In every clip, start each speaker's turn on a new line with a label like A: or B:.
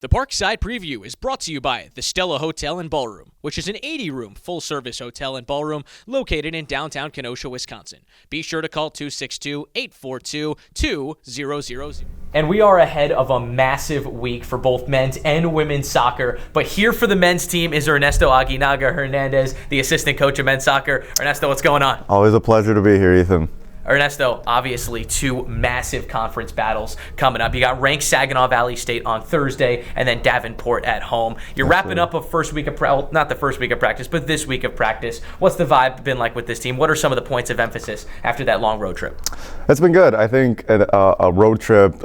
A: The Parkside preview is brought to you by the Stella Hotel and Ballroom, which is an 80-room full-service hotel and ballroom located in downtown Kenosha, Wisconsin. Be sure to call 262-842-2000. And we are ahead of a massive week for both men's and women's soccer. But here for the men's team is Ernesto Aguinaga Hernandez, the assistant coach of men's soccer. Ernesto, what's going on?
B: Always a pleasure to be here, Ethan.
A: Ernesto, obviously two massive conference battles coming up. You got ranked Saginaw Valley State on Thursday and then Davenport at home. You're wrapping up a first week of not the first week of practice, but this week of practice. What's the vibe been like with this team? What are some of the points of emphasis after that long road trip?
B: It's been good. I think a road trip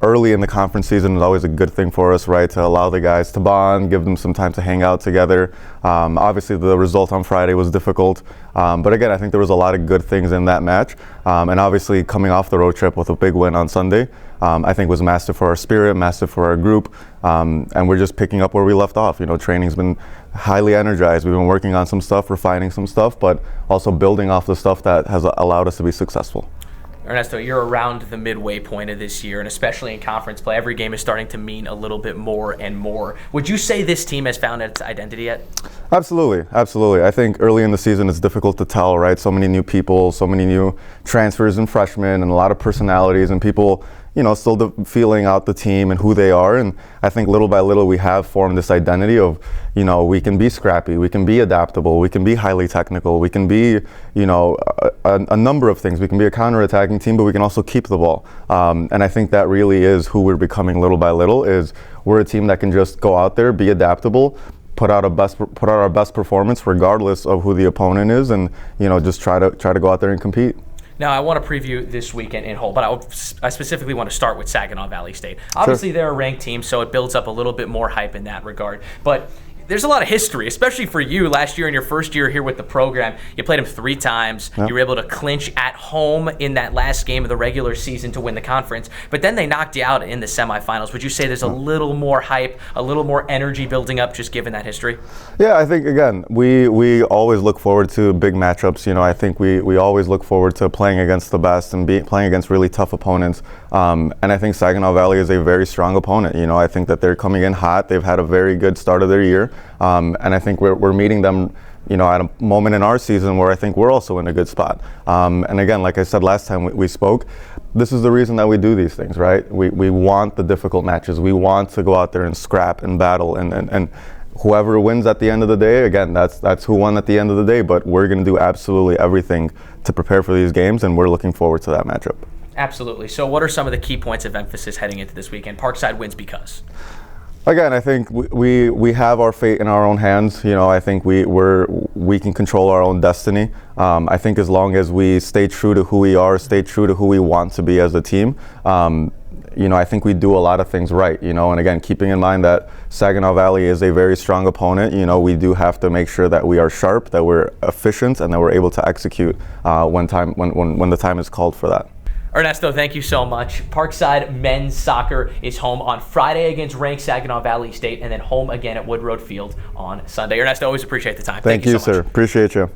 B: early in the conference season is always a good thing for us, right? To allow the guys to bond, give them some time to hang out together. Obviously, the result on Friday was difficult. But again, I think there was a lot of good things in that match. And obviously, coming off the road trip with a big win on Sunday, I think was massive for our spirit, massive for our group. And we're just picking up where we left off. You know, training's been highly energized. We've been working on some stuff, refining some stuff, but also building off the stuff that has allowed us to be successful.
A: Ernesto, you're around the midway point of this year, and especially in conference play, every game is starting to mean a little bit more and more. Would you say this team has found its identity yet?
B: Absolutely, absolutely. I think early in the season it's difficult to tell, right? So many new people, so many new transfers and freshmen, and a lot of personalities, and people, you know, still feeling out the team and who they are. And I think little by little we have formed this identity of, you know, we can be scrappy, we can be adaptable, we can be highly technical, we can be, you know, a number of things. We can be a counterattacking team, but we can also keep the ball. And I think that really is who we're becoming little by little. Is we're a team that can just go out there, be adaptable, put out our best performance regardless of who the opponent is, and, you know, just try to go out there and compete.
A: Now, I want to preview this weekend in whole, but I specifically want to start with Saginaw Valley State. Obviously, They're a ranked team, so it builds up a little bit more hype in that regard. But there's a lot of history, especially for you. Last year in your first year here with the program, you played them 3 times. Yep. You were able to clinch at home in that last game of the regular season to win the conference. But then they knocked you out in the semifinals. Would you say there's a little more hype, a little more energy building up just given that history?
B: Yeah, I think, again, we always look forward to big matchups. You know, I think we always look forward to playing against the best and playing against really tough opponents. And I think Saginaw Valley is a very strong opponent. You know, I think that they're coming in hot. They've had a very good start of their year. And I think we're meeting them, you know, at a moment in our season where I think we're also in a good spot. And again, like I said last time we spoke, this is the reason that we do these things, right? We want the difficult matches. We want to go out there and scrap and battle, and whoever wins at the end of the day, again, that's who won at the end of the day. But we're going to do absolutely everything to prepare for these games, and we're looking forward to that matchup.
A: Absolutely. So what are some of the key points of emphasis heading into this weekend? Parkside wins because?
B: Again, I think we have our fate in our own hands. You know, I think we can control our own destiny. I think as long as we stay true to who we are, stay true to who we want to be as a team, you know, I think we do a lot of things right. You know, and again, keeping in mind that Saginaw Valley is a very strong opponent, you know, we do have to make sure that we are sharp, that we're efficient, and that we're able to execute when the time is called for that.
A: Ernesto, thank you so much. Parkside men's soccer is home on Friday against ranked Saginaw Valley State, and then home again at Wood Road Field on Sunday. Ernesto, always appreciate the time.
B: Thank you,
A: so much.
B: sir. Appreciate you.